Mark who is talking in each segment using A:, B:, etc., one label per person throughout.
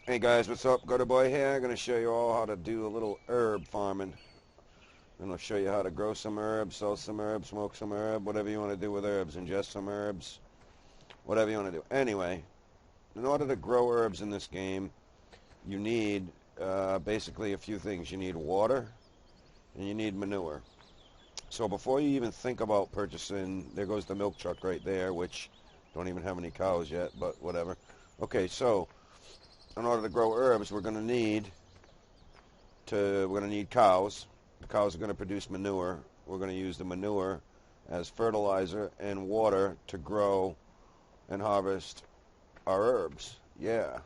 A: Hey guys, what's up? Gutter Boy here. I'm going to show you all how to do a little herb farming. I'm going to show you how to grow some herbs, sell some herbs, smoke some herb, whatever you want to do with herbs, ingest some herbs, whatever you want to do. Anyway, in order to grow herbs in this game, you need basically a few things. You need water and you need manure. So before you even think about purchasing, there goes the milk truck right there, which don't even have any cows yet, but whatever. Okay, so in order to grow herbs, we're going to need cows. The cows are going to produce manure. We're going to use the manure as fertilizer and water to grow and harvest our herbs. Yeah.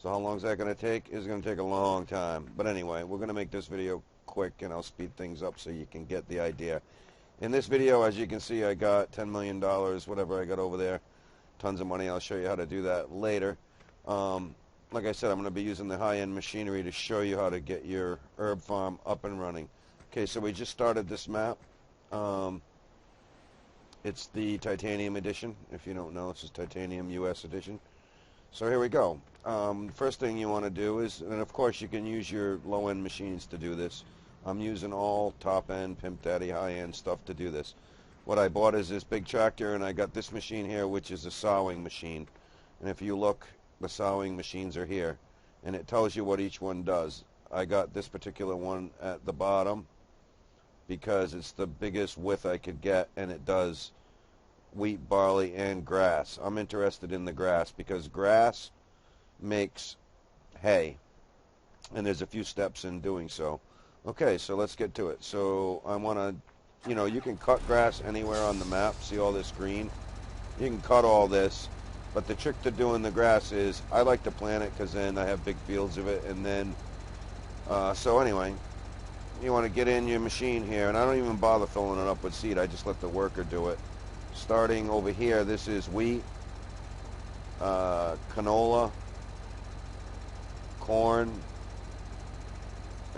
A: So how long is that going to take? It's going to take a long time. But anyway, we're going to make this video quick, and I'll speed things up so you can get the idea. In this video, as you can see, I got $10 million, whatever I got over there. Tons of money. I'll show you how to do that later. Like I said, I'm going to be using the high-end machinery to show you how to get your herb farm up and running. Okay, so we just started this map. It's the Titanium edition. If you don't know, this is Titanium US edition. So here we go. First thing you want to do is, and of course you can use your low-end machines to do this. I'm using all top-end, Pimp Daddy, high-end stuff to do this. What I bought is this big tractor, and I got this machine here, which is a sowing machine. And if you look, the sowing machines are here, and it tells you what each one does. I got this particular one at the bottom because it's the biggest width I could get, and it does wheat, barley, and grass. I'm interested in the grass because grass makes hay, and there's a few steps in doing so. Okay, so let's get to it. So I want to, you can cut grass anywhere on the map. See all this green? You can cut all this. But the trick to doing the grass is I like to plant it because then I have big fields of it. And then, so anyway, you want to get in your machine here. And I don't even bother filling it up with seed. I just let the worker do it. Starting over here, this is wheat, canola, corn,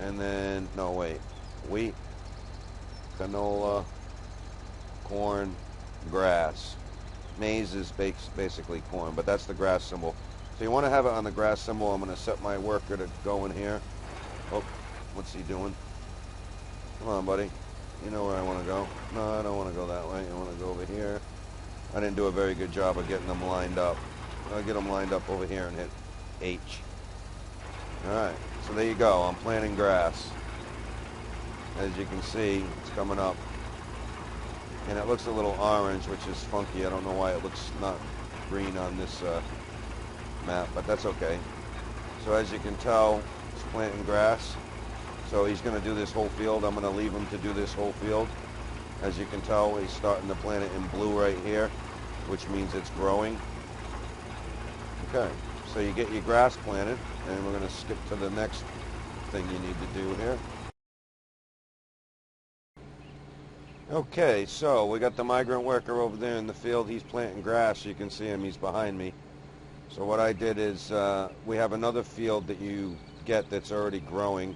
A: and then, no wait, wheat, canola, corn, grass. Maize is basically corn, but that's the grass symbol. So you want to have it on the grass symbol. I'm going to set my worker to go in here. Oh, what's he doing? Come on, buddy. You know where I want to go. No, I don't want to go that way. I want to go over here. I didn't do a very good job of getting them lined up. I'll get them lined up over here and hit H. Alright, so there you go. I'm planting grass. As you can see, it's coming up. And it looks a little orange, which is funky. I don't know why it looks not green on this map, but that's okay. So as you can tell, he's planting grass. So he's going to do this whole field. I'm going to leave him to do this whole field. As you can tell, he's starting to plant it in blue right here, which means it's growing. Okay, so you get your grass planted, and we're going to skip to the next thing you need to do here. Okay, so we got the migrant worker over there in the field. He's planting grass. You can see him. He's behind me. So what I did is we have another field that you get that's already growing.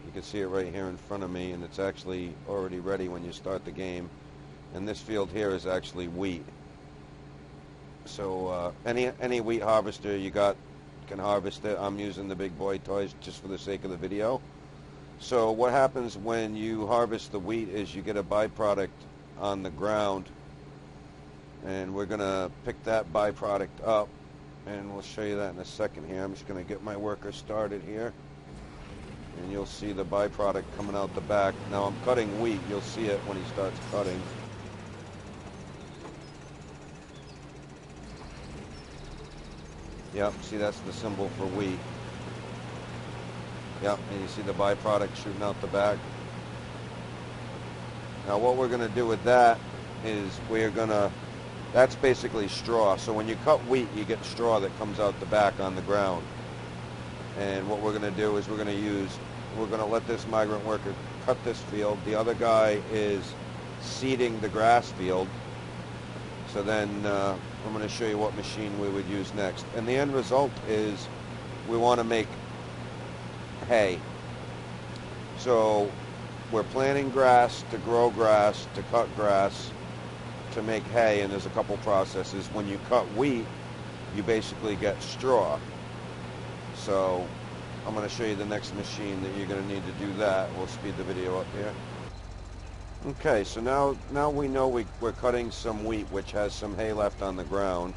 A: You can see it right here in front of me, and it's actually already ready when you start the game. And this field here is actually wheat. So any wheat harvester you got can harvest it. I'm using the big boy toys just for the sake of the video. So what happens when you harvest the wheat is you get a byproduct on the ground, and we're going to pick that byproduct up, and we'll show you that in a second here. I'm just going to get my worker started here, and you'll see the byproduct coming out the back. Now I'm cutting wheat. You'll see it when he starts cutting. Yep, see that's the symbol for wheat. Yep, and you see the byproduct shooting out the back. Now what we're going to do with that is that's basically straw. So when you cut wheat, you get straw that comes out the back on the ground. And what we're going to do is we're going to let this migrant worker cut this field. The other guy is seeding the grass field. So then I'm going to show you what machine we would use next. And the end result is we want to make hay. So we're planting grass to grow grass, to cut grass, to make hay, and there's a couple processes. When you cut wheat, you basically get straw. So I'm going to show you the next machine that you're going to need to do that. We'll speed the video up here. Okay, so now we know we're cutting some wheat which has some hay left on the ground,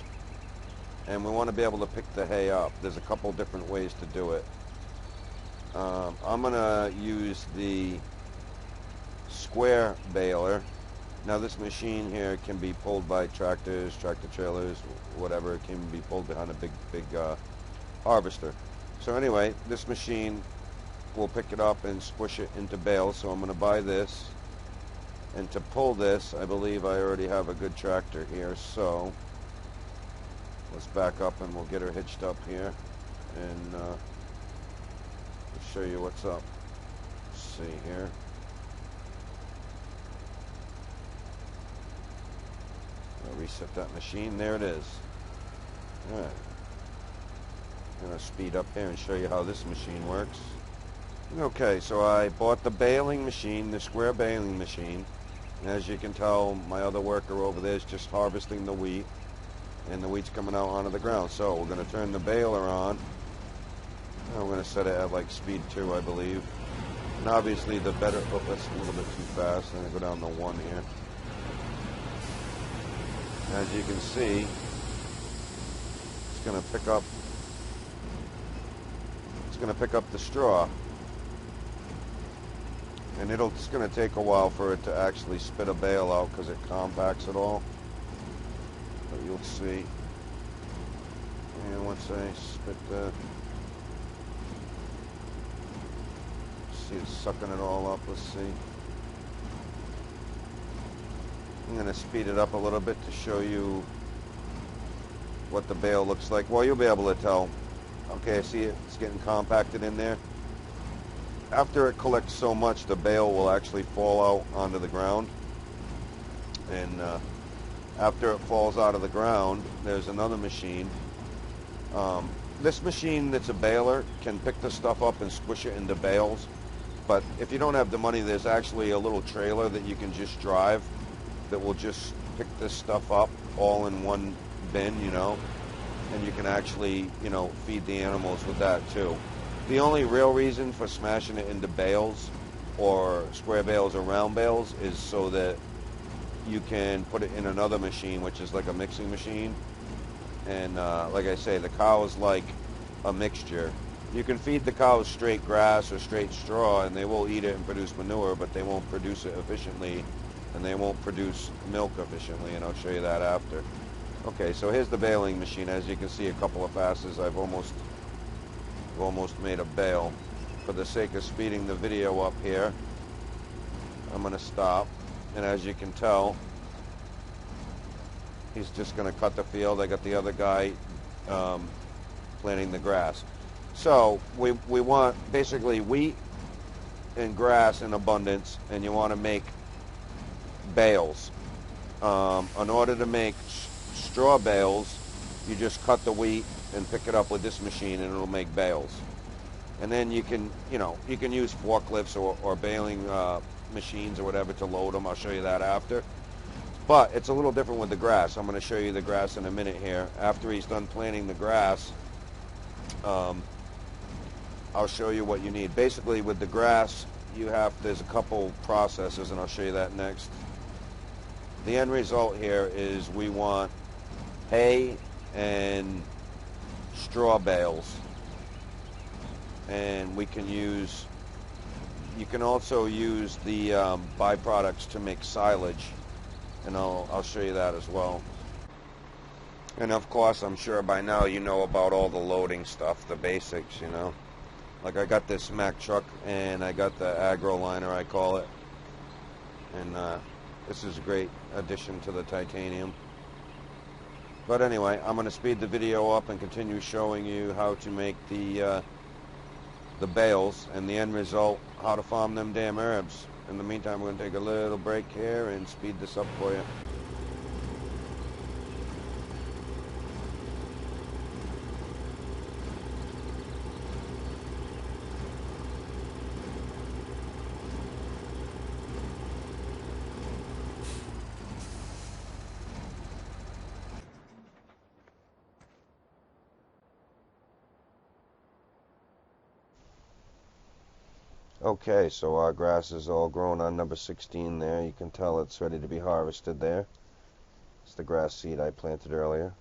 A: and we want to be able to pick the hay up. There's a couple different ways to do it. I'm going to use the square baler. Now this machine here can be pulled by tractors, tractor trailers, whatever. It can be pulled behind a big harvester. So anyway, this machine will pick it up and squish it into bales. So I'm going to buy this. And to pull this, I believe I already have a good tractor here. So let's back up and we'll get her hitched up here. And I'll show you what's up. Let's see here. I'll reset that machine. There it is. All right. I'm going to speed up here and show you how this machine works. Okay, so I bought the baling machine, the square baling machine. And as you can tell, my other worker over there is just harvesting the wheat, and the wheat's coming out onto the ground. So we're going to turn the baler on. And we're going to set it at like speed 2, I believe. And obviously the better, oh, that's a little bit too fast. I'm going to go down to 1 here. As you can see, it's going to pick up the straw. And it's going to take a while for it to actually spit a bale out because it compacts it all. But you'll see. And once I spit see it's sucking it all up. Let's see. I'm going to speed it up a little bit to show you what the bale looks like. Well, you'll be able to tell. Okay, I see it. It's getting compacted in there. After it collects so much, the bale will actually fall out onto the ground. And after it falls out of the ground, there's another machine. This machine that's a baler can pick the stuff up and squish it into bales. But if you don't have the money, there's actually a little trailer that you can just drive that will just pick this stuff up all in one bin, you know. And you can actually, you know, feed the animals with that too. The only real reason for smashing it into bales or square bales or round bales is so that you can put it in another machine, which is like a mixing machine. And like I say, the cows like a mixture. You can feed the cows straight grass or straight straw and they will eat it and produce manure, but they won't produce it efficiently and they won't produce milk efficiently, and I'll show you that after. Okay, so here's the baling machine. As you can see, a couple of passes, I've almost made a bale. For the sake of speeding the video up here, I'm going to stop. And as you can tell, he's just going to cut the field. I got the other guy planting the grass. So we want basically wheat and grass in abundance, and you want to make bales. In order to make straw bales, you just cut the wheat and pick it up with this machine and it'll make bales. And then you can use forklifts or baling machines or whatever to load them. I'll show you that after. But it's a little different with the grass. I'm going to show you the grass in a minute here. After he's done planting the grass, I'll show you what you need. Basically with the grass, there's a couple processes, and I'll show you that next. The end result here is we want hay and straw bales, and you can also use the byproducts to make silage, and I'll show you that as well. And of course, I'm sure by now you know about all the loading stuff, the basics, you know. Like I got this Mack truck and I got the agro liner, I call it, and this is a great addition to the titanium. But anyway, I'm going to speed the video up and continue showing you how to make the bales and the end result, how to farm them damn herbs. In the meantime, we're going to take a little break here and speed this up for you. Okay, so our grass is all grown on number 16 there. You can tell it's ready to be harvested there. It's the grass seed I planted earlier.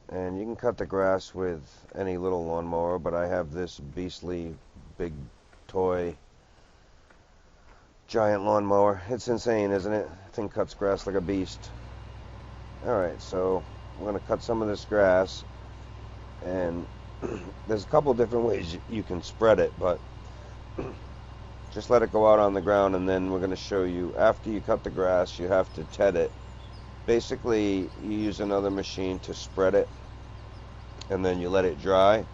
A: And you can cut the grass with any little lawnmower, but I have this beastly big toy giant lawnmower. It's insane, isn't it? The thing cuts grass like a beast. Alright, so we're going to cut some of this grass, and there's a couple different ways you can spread it, but just let it go out on the ground, and then we're going to show you, after you cut the grass, you have to ted it. Basically, you use another machine to spread it, and then you let it dry.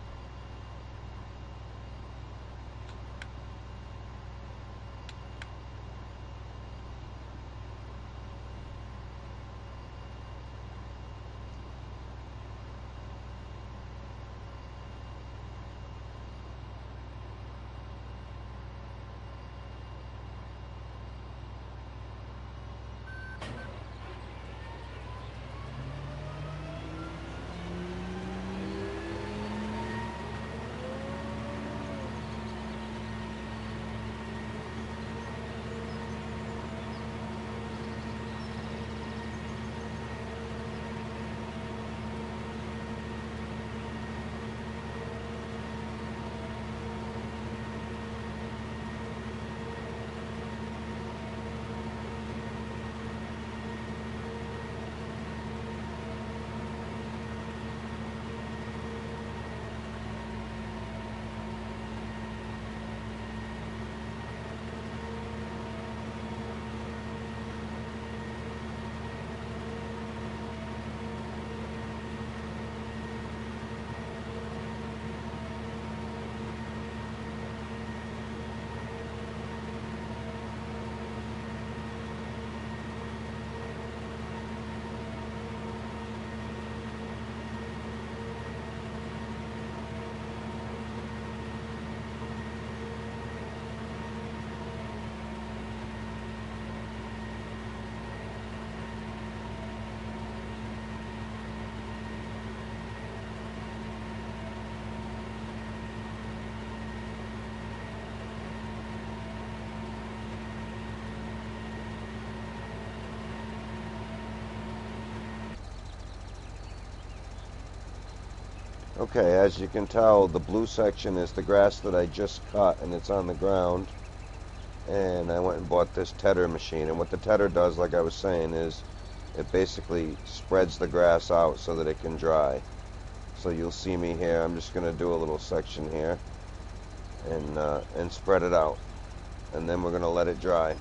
A: Okay, as you can tell, the blue section is the grass that I just cut, and it's on the ground. And I went and bought this tedder machine, and what the tedder does, like I was saying, is it basically spreads the grass out so that it can dry. So you'll see me here. I'm just going to do a little section here and spread it out, and then we're going to let it dry.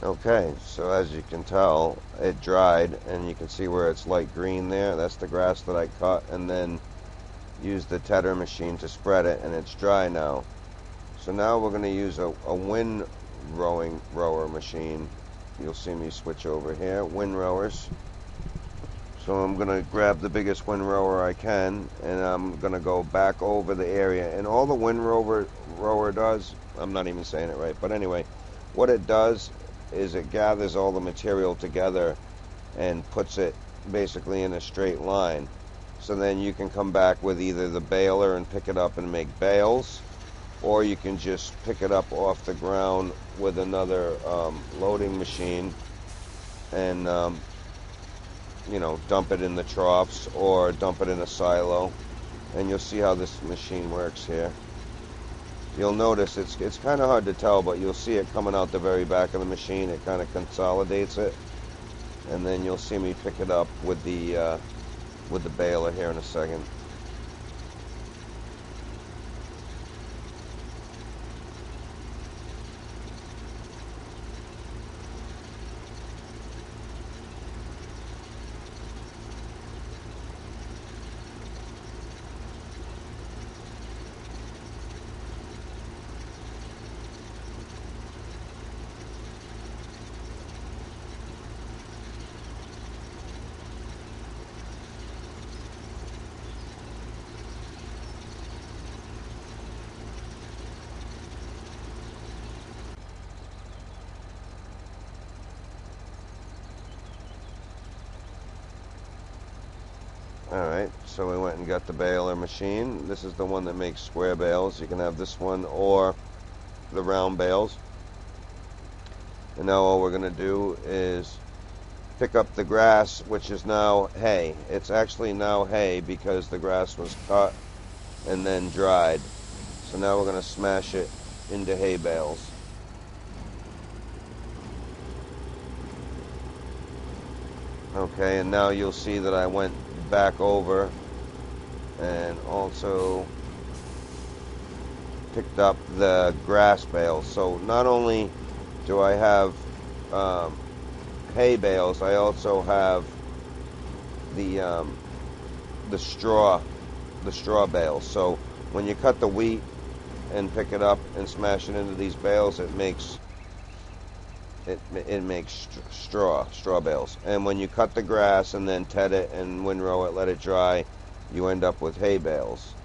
A: Okay, so as you can tell, it dried, and you can see where it's light green there. That's the grass that I cut and then used the tedder machine to spread it, and it's dry now. So now we're going to use a wind rower machine. You'll see me switch over here, wind rowers. So I'm going to grab the biggest wind rower I can, and I'm going to go back over the area. And all the wind rower does, I'm not even saying it right, but anyway, what it does is it gathers all the material together and puts it basically in a straight line. So then you can come back with either the baler and pick it up and make bales, or you can just pick it up off the ground with another loading machine and you know, dump it in the troughs or dump it in a silo. And you'll see how this machine works here. You'll notice it's kind of hard to tell, but you'll see it coming out the very back of the machine. It kind of consolidates it, and then you'll see me pick it up with the baler here in a second. Alright, so we went and got the baler machine. This is the one that makes square bales. You can have this one or the round bales. And now all we're going to do is pick up the grass, which is now hay. It's actually now hay because the grass was cut and then dried. So now we're going to smash it into hay bales. Okay, and now you'll see that I went back over and also picked up the grass bales. So not only do I have hay bales, I also have the straw bales. So when you cut the wheat and pick it up and smash it into these bales, it makes straw bales. And when you cut the grass and then ted it and windrow it, let it dry, you end up with hay bales.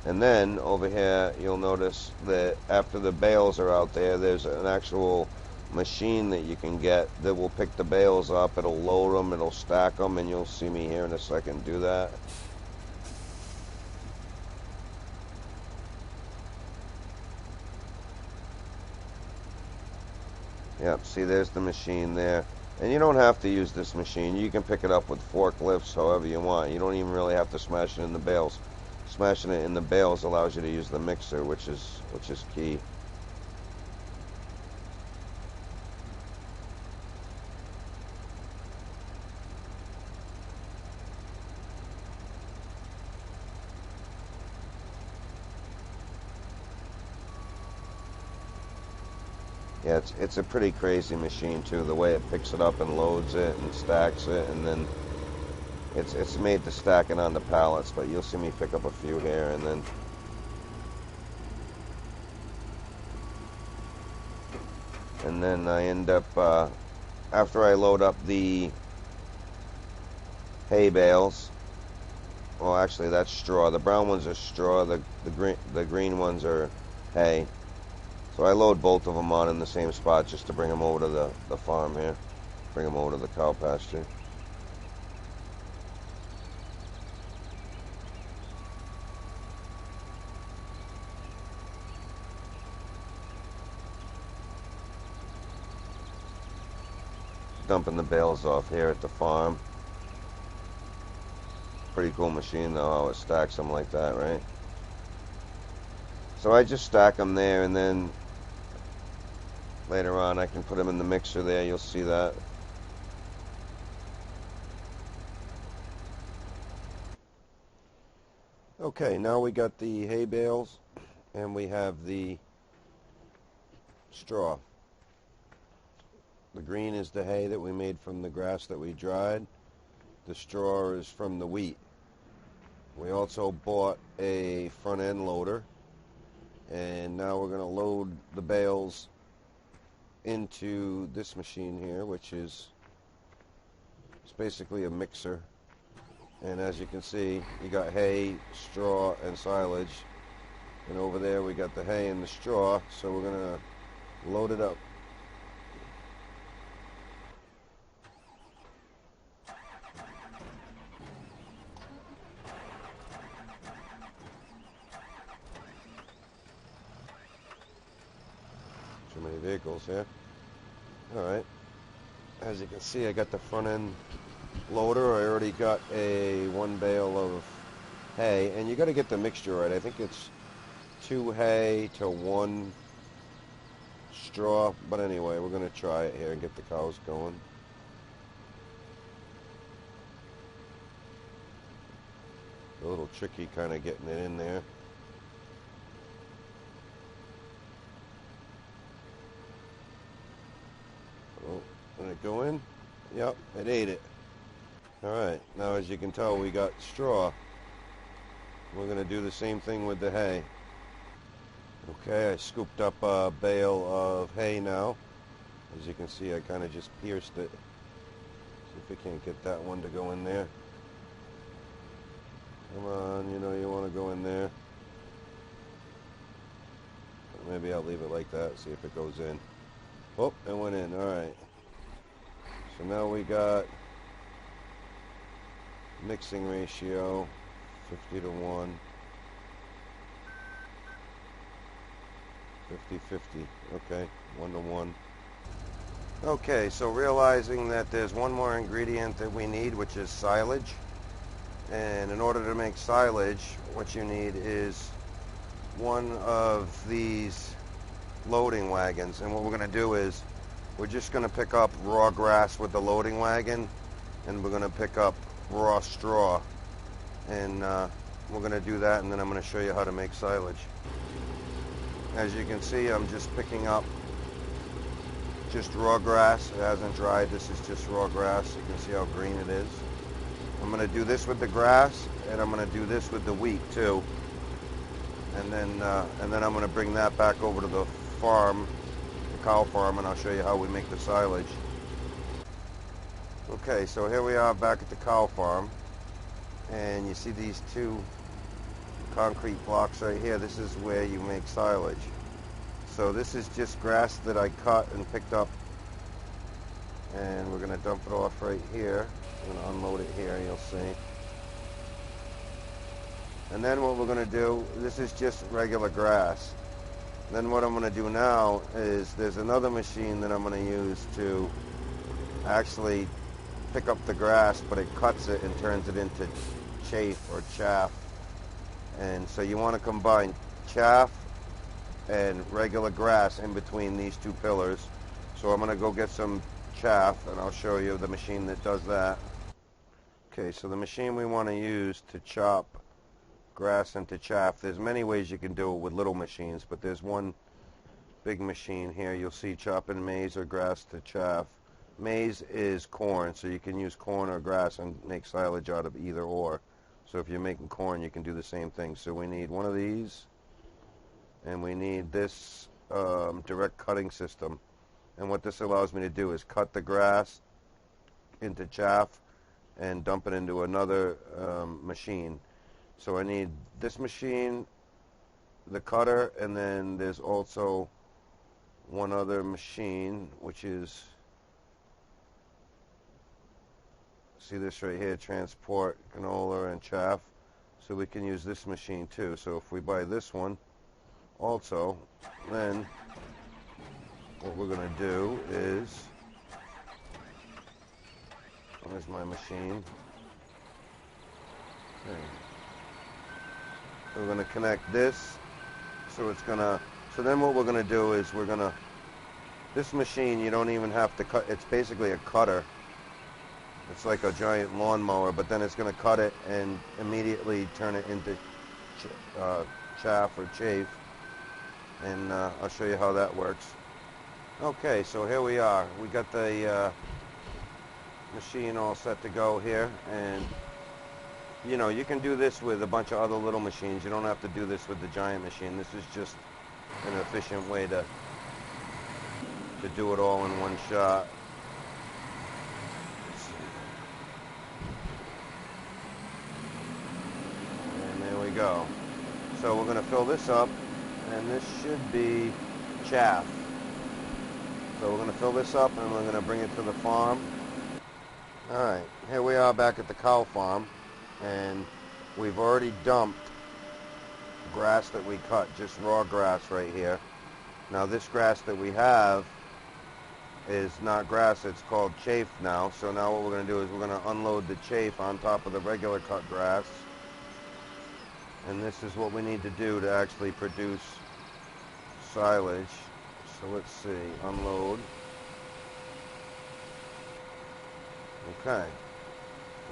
A: And then over here you'll notice that after the bales are out there, there's an actual machine that you can get that will pick the bales up. It'll load them, it'll stack them, and you'll see me here in a second do that. Yep, see, there's the machine there. And you don't have to use this machine. You can pick it up with forklifts however you want. You don't even really have to smash it in the bales. Smashing it in the bales allows you to use the mixer, which is key. Yeah, it's a pretty crazy machine too. The way it picks it up and loads it and stacks it, and then it's made to stack it onto pallets. But you'll see me pick up a few here, and then I end up after I load up the hay bales. Well, actually, that's straw. The brown ones are straw. The green ones are hay. So I load both of them on in the same spot just to bring them over to the farm here. Bring them over to the cow pasture. Dumping the bales off here at the farm. Pretty cool machine though, how it stacks them like that, right? So I just stack them there, and then later on I can put them in the mixer there. You'll see that. Okay, now we got the hay bales and we have the straw. The green is the hay that we made from the grass that we dried. The straw is from the wheat. We also bought a front end loader, and now we're going to load the bales into this machine here, which is it's basically a mixer. And as you can see, you got hay, straw, and silage. And over there we got the hay and the straw, so we're going to load it up. Too many vehicles here. Alright. As you can see, I got the front end loader. I already got a 1 bale of hay, and you got to get the mixture right. I think it's 2 hay to 1 straw, but anyway, we're going to try it here and get the cows going. A little tricky kind of getting it in there. Oh, did it go in? Yep, it ate it. Alright, now as you can tell, we got straw. We're going to do the same thing with the hay. Okay, I scooped up a bale of hay now. As you can see, I kind of just pierced it. See if we can't get that one to go in there. Come on, you know you want to go in there. Maybe I'll leave it like that, see if it goes in. Oh, it went in, alright. So now we got mixing ratio 50 to 1. 50-50, okay, 1 to 1. Okay, so realizing that there's one more ingredient that we need, which is silage. And in order to make silage, what you need is one of these loading wagons. And what we're going to do is we're just going to pick up raw grass with the loading wagon, and we're going to pick up raw straw. And we're going to do that, and then I'm going to show you how to make silage. As you can see, I'm just picking up just raw grass. It hasn't dried. This is just raw grass. You can see how green it is. I'm going to do this with the grass, and I'm going to do this with the wheat too. And then I'm going to bring that back over to the farm, the cow farm, and I'll show you how we make the silage. Okay, so here we are back at the cow farm, and you see these 2 concrete blocks right here. This is where you make silage. So this is just grass that I cut and picked up, and we're going to dump it off right here. I'm going to unload it here, you'll see. And then what we're going to do, this is just regular grass. Then what I'm going to do now is there's another machine that I'm going to use to actually pick up the grass, but it cuts it and turns it into chaff or chaff. And so you want to combine chaff and regular grass in between these 2 pillars. So I'm going to go get some chaff, and I'll show you the machine that does that. Okay, so the machine we want to use to chop grass into chaff, there's many ways you can do it with little machines, but there's one big machine here. You'll see chopping maize or grass to chaff. Maize is corn, so you can use corn or grass and make silage out of either or. So if you're making corn, you can do the same thing. So we need one of these, and we need this direct cutting system. And what this allows me to do is cut the grass into chaff and dump it into another machine. So I need this machine, the cutter, and then there's also one other machine, which is, see this right here, transport canola and chaff. So we can use this machine too. So if we buy this one also, then what we're going to do is, where's my machine? Okay. We're going to connect this, so it's going to, so then what we're going to do is we're going to, this machine you don't even have to cut, it's basically a cutter. It's like a giant lawnmower, but then it's going to cut it and immediately turn it into chaff or chaff, and I'll show you how that works. Okay, so here we are. We got the machine all set to go here, and You know, you can do this with a bunch of other little machines. You don't have to do this with the giant machine. This is just an efficient way to do it all in one shot. And there we go. So we're going to fill this up, and this should be chaff. So we're going to fill this up, and we're going to bring it to the farm. Alright, here we are back at the cow farm, and we've already dumped grass that we cut, just raw grass right here. Now this grass that we have is not grass, it's called chaff now. So now what we're going to do is we're going to unload the chaff on top of the regular cut grass. And this is what we need to do to actually produce silage. So let's see, unload. Okay.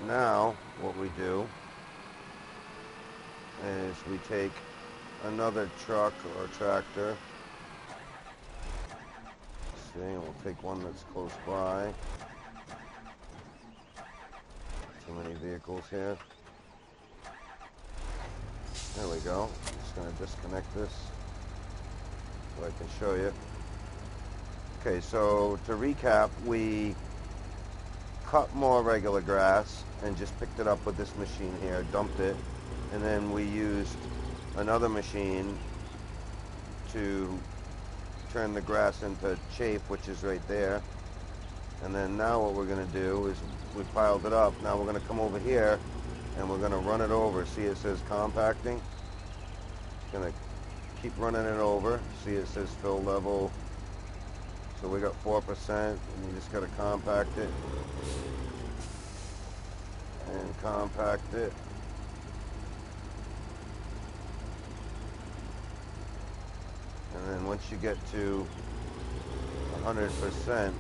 A: Now what we do is we take another truck or tractor. See, we'll take one that's close by. Too many vehicles here. There we go. I'm just going to disconnect this so I can show you. Okay, so to recap, we cut more regular grass and just picked it up with this machine here, dumped it, and then we used another machine to turn the grass into chaff, which is right there. And then now what we're going to do is we piled it up. Now we're going to come over here and we're going to run it over. See, it says compacting. Going to keep running it over. See, it says fill level. So we got 4%, and you just got to compact it and compact it. And then once you get to 100%,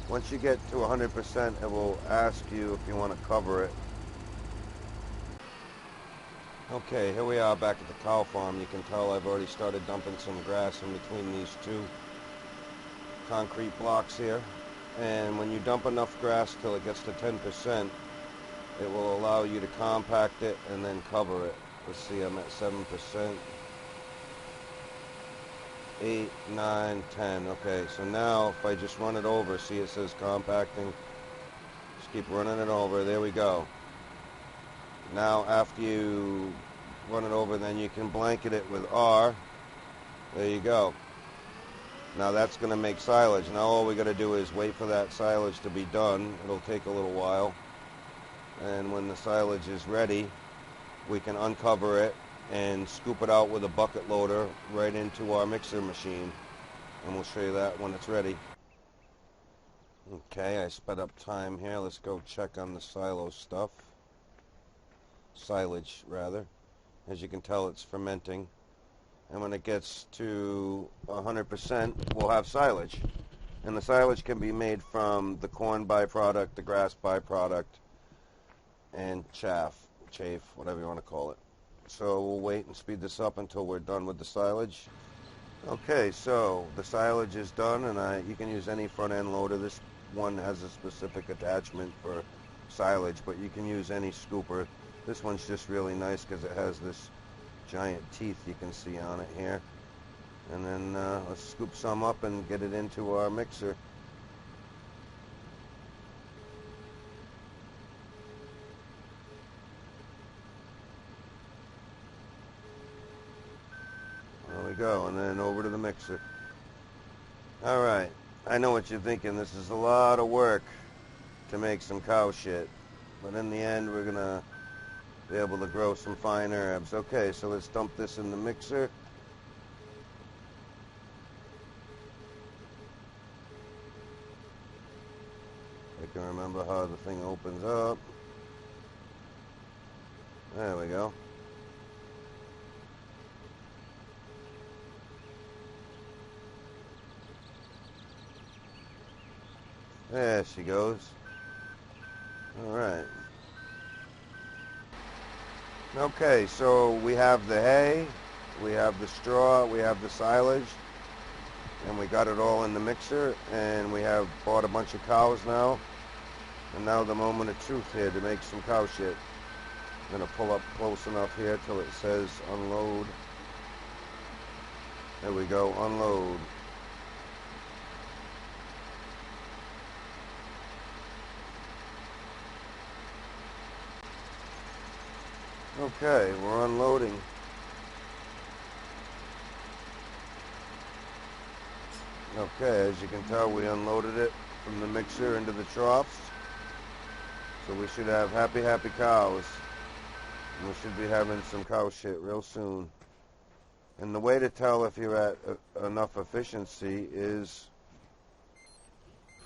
A: once you get to 100%, it will ask you if you want to cover it. Okay, here we are back at the cow farm. You can tell I've already started dumping some grass in between these two concrete blocks here. And when you dump enough grass till it gets to 10%, it will allow you to compact it and then cover it. Let's see, I'm at 7%. 8, 9, 10. Okay, so now if I just run it over, see it says compacting. Just keep running it over. There we go. Now after you run it over, then you can blanket it with R. There you go. Now that's going to make silage. Now all we got to do is wait for that silage to be done. It'll take a little while. And when the silage is ready, we can uncover it and scoop it out with a bucket loader right into our mixer machine. And we'll show you that when it's ready. Okay, I sped up time here. Let's go check on the silo stuff. Silage, rather. As you can tell, it's fermenting. And when it gets to 100%, we'll have silage. And the silage can be made from the corn byproduct, the grass byproduct, and chaff, whatever you want to call it. So we'll wait and speed this up until we're done with the silage. Okay, so the silage is done, and you can use any front end loader. This one has a specific attachment for silage, but you can use any scooper. This one's just really nice because it has this giant teeth you can see on it here. And then let's scoop some up and get it into our mixer. There we go, and then over to the mixer. Alright, I know what you're thinking. This is a lot of work to make some cow shit. But in the end, we're going to be able to grow some fine herbs. Okay, so let's dump this in the mixer. I can remember how the thing opens up. There we go. There she goes. Alright. Okay, so we have the hay, we have the straw, we have the silage, and we got it all in the mixer, and we have bought a bunch of cows now. And now the moment of truth here to make some cow shit. I'm going to pull up close enough here till it says unload. There we go, unload. Okay, we're unloading. Okay, as you can tell, we unloaded it from the mixer into the troughs. So we should have happy cows. And we should be having some cow shit real soon. And the way to tell if you're at enough efficiency is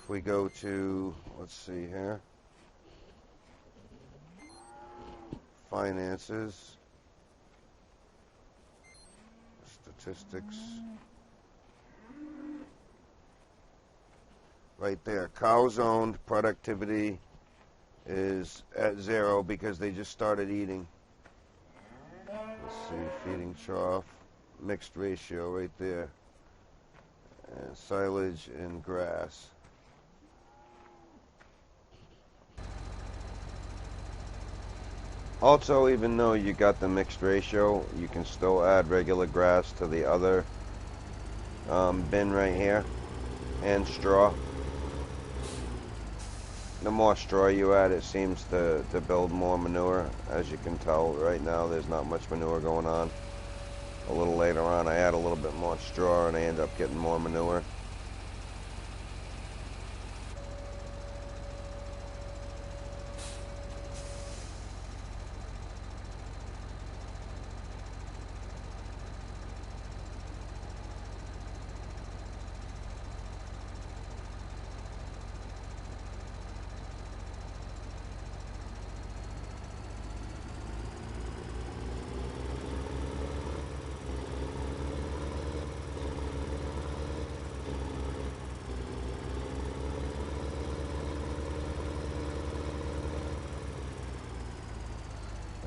A: if we go to, let's see here, finances, statistics, right there, cows owned, productivity is at 0 because they just started eating. Let's see, feeding trough, mixed ratio right there, and silage and grass. Also, even though you got the mixed ratio, you can still add regular grass to the other bin right here, and straw. The more straw you add, it seems to build more manure. As you can tell right now, there's not much manure going on. A little later on, I add a little bit more straw and I end up getting more manure.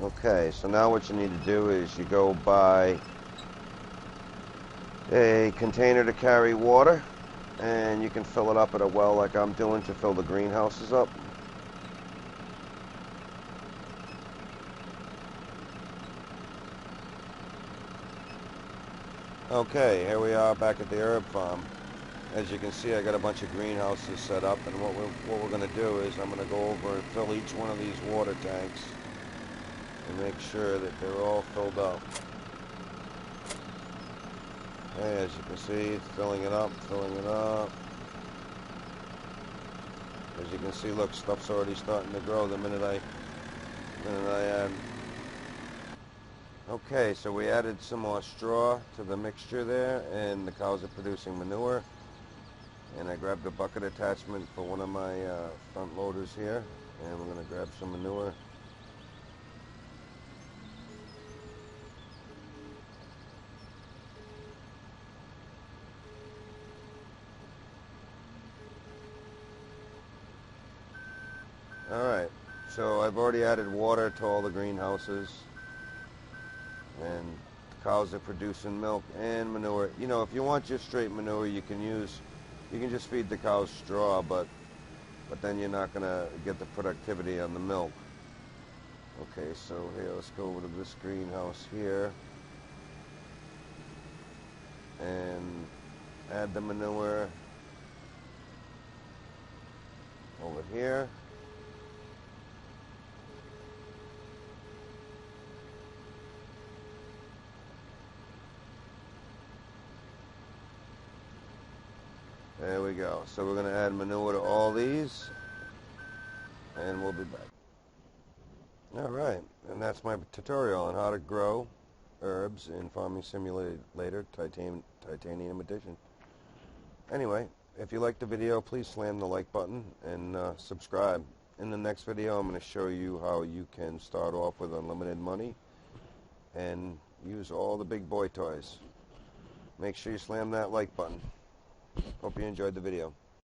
A: Okay, so now what you need to do is you go buy a container to carry water, and you can fill it up at a well like I'm doing to fill the greenhouses up. Okay, here we are back at the herb farm. As you can see, I got a bunch of greenhouses set up, and what we're going to do is I'm going to go over and fill each one of these water tanks and make sure that they're all filled up. Okay, as you can see, it's filling it up, filling it up. As you can see, look, stuff's already starting to grow the minute I add. Okay, so we added some more straw to the mixture there, and the cows are producing manure. And I grabbed a bucket attachment for one of my front loaders here, and we're going to grab some manure. Alright, so I've already added water to all the greenhouses, and the cows are producing milk and manure. You know, if you want just straight manure, you can just feed the cows straw, but then you're not going to get the productivity on the milk. Okay, so here, let's go over to this greenhouse here and add the manure over here. There we go. So we're going to add manure to all these, and we'll be back. Alright, and that's my tutorial on how to grow herbs in Farming Simulator Titanium Edition. Anyway, if you liked the video, please slam the like button and subscribe. In the next video, I'm going to show you how you can start off with unlimited money and use all the big boy toys. Make sure you slam that like button. Hope you enjoyed the video.